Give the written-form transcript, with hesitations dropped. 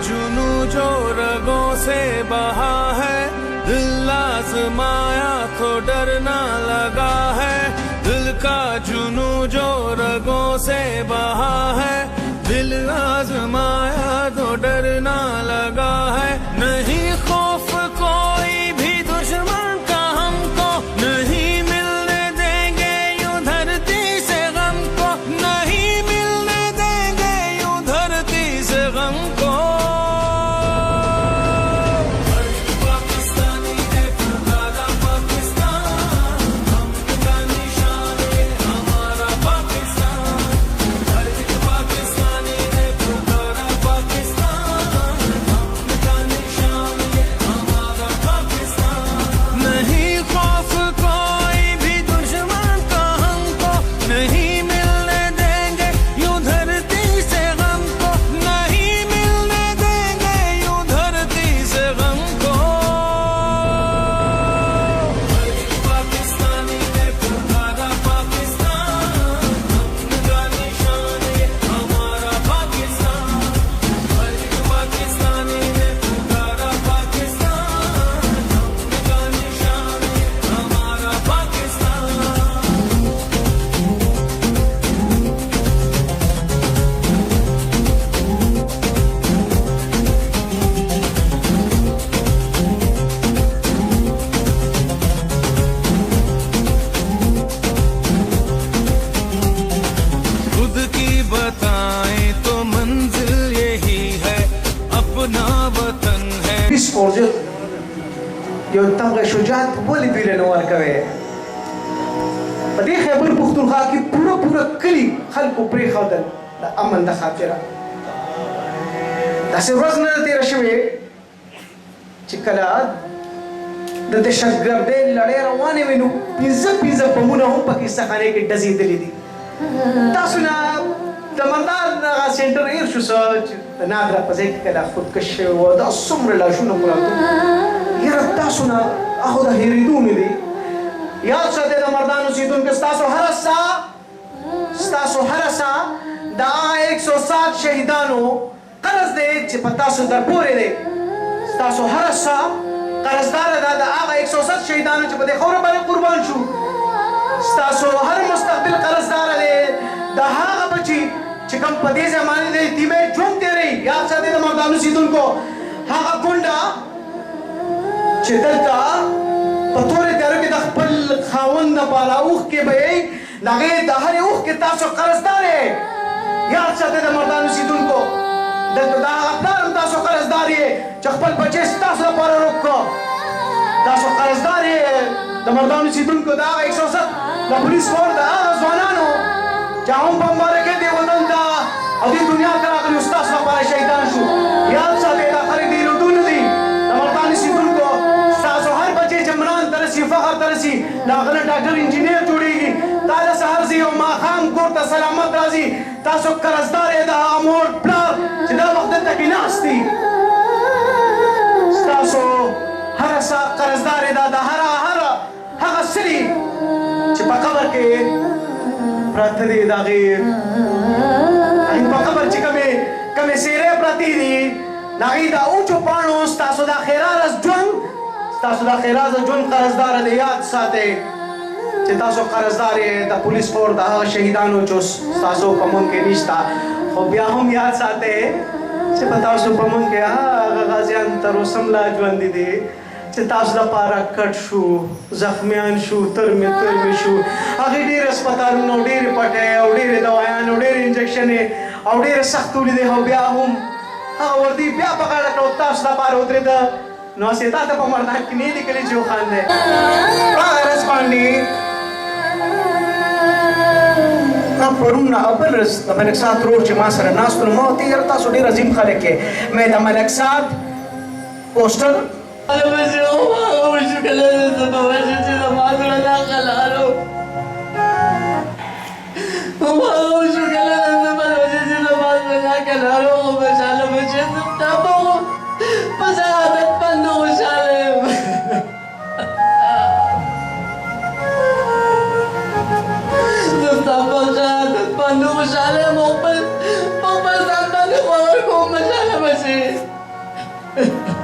जुनू जो रगों से बहा है, दिल आजमाया तो डरना लगा है। दिल का जुनू जो रगों से बहा है, दिल आजमाया तो डरना लगा है। नहीं खौफ कोई भी दुश्मन का हमको, नहीं मिलने देंगे यूं धरती से गम को, नहीं मिलने देंगे यूं धरती से गम को। पाकिस्तानी है पुकारा पाकिस्तान, हम का निशान है हमारा पाकिस्तान। हर एक पाकिस्तानी है पुकारा पाकिस्तान, हम का निशान है हमारा पाकिस्तान। नहीं खौफ कोई भी दुश्मन का हमको, नहीं मिलने देंगे यूं धरती से गम को, नहीं मिलने देंगे यूं धरती से गम को। हर एक पाकिस्तानी है पुकारा पाकिस्तान, हम का निशान है हमारा पाकिस्तान। हर एक पाकिस्तानी है पुकारा पाकिस्तान, हम का निशान है हमारा पाकिस्तान। खुद की बताएं तो मंजिल यही है, अपना वतन है। سپورټ یو تمغه شجاعت ولې دوی له نه ورکوي. په دې خیبر پښتونخوا کې پوره کلي خلکو پرېښودل د امن د خاطره. داسې ورځ نه ده تېره شوې چې کله د دهشتګردۍ لړۍ روانې وې نو پنځه بمونه هم پکې سخانې کې ډزېدلي دي. تاسو نه د مردان هغه سینټر هېر شو څه چې د نادره په ځای کې کله خودکش شوی و، دا څومره لاشونه پراته یاره تاسو نه هغه د هېرېدو نه دي. یاد ساتئ د مردان اوسېدونکو، ستاسو هره ساه د هغه 107 شهیدانو قرض دی چې په تاسو در پورې دی. ستاسو هره ساه قرضداره ده د هغه 107 شهیدانو چې په دې خاوره باندې قربان شو. ستاسو هر مستقبل قرضداره دی د هغه بچي چې کوم په دې زمانې د یتیمۍ ژوند تېروي. یاد ساتئ د مردان اوسېدونکو، هغه کونډه چې دلته په تورې تیارو کې د خپل خاوند دپاره اوښکې بهیي، د هغې د هرې اوښکې تاسو قرضدار یې. یاد ساتئ د مردان اوسېدونکو، دلته د هغه پلار هم تاسو قرضدار یې چې خپل بچی ستاسو لپاره روږ کړو. تاسو قرضدار یې د مردان اوسېدونکو د هغه 107 د پولیس فورس د هغه ځوانانو چې هم په مبارکۍ دې وطن ته او دې دنیا ته راغلي او ستاسو لپاره شهیدان شو. یاد ساتئ دا خلک د هېرېدو نه دي. د مردان اوسېدونکو، ستاسو هر بچی چې عمران ته رسي، فخر ته رسي، د هغه نه ډاکټر انجینر جوړېږي، دا د سهار ځي او ماښام کور ته سلامت راځي. تاسو قرضدار یې د هغه مور پلار چې دا وخت دلته کې ناست دي. ستاسو هره ساه قرضدار یې دا د هغه سړي چې په قبر کې پراته دي، د هغې په قبر چې کومې څېرې پرتې دي، د هغې د اوچو پاڼو ستاسو دا خیرازه ژوند قرضداره دی. یاد ساتئ چې تاسو قرضدار یې د پولیس فورس د هغه شهیدانو چې ستاسو په مونږ کې نشته. خو بیا هم یاد ساتئ چې په تاسو په مونږ کې هغه غازیان تر اوسه هم لا ژوندي دي چې تاسو لپاره کټ شو، زخمیان شو، ترمې شو. هغې ډېر هسپتالونه او ډېرې پټۍ او ډېرې دوایانې او ډېرې انجکشنې او ډېرې سخت ولیدې، او بیا هم هغه وردي بیا په غاړه کړه او تاسو لپاره ودرېده. نو هسې تا ته په مردان کې نه لیکلي چې وخاندئ. ورځ باندې پرون بل ورځ د ملک صاحب ورور چې ما سره ناست و، نو ما ورته ویل تاسو ډېر عظیم خلک یې. مې د ملک صاحب پوسټر خوشاله مقبل ځان باندې خبر کوم مشاله kasih.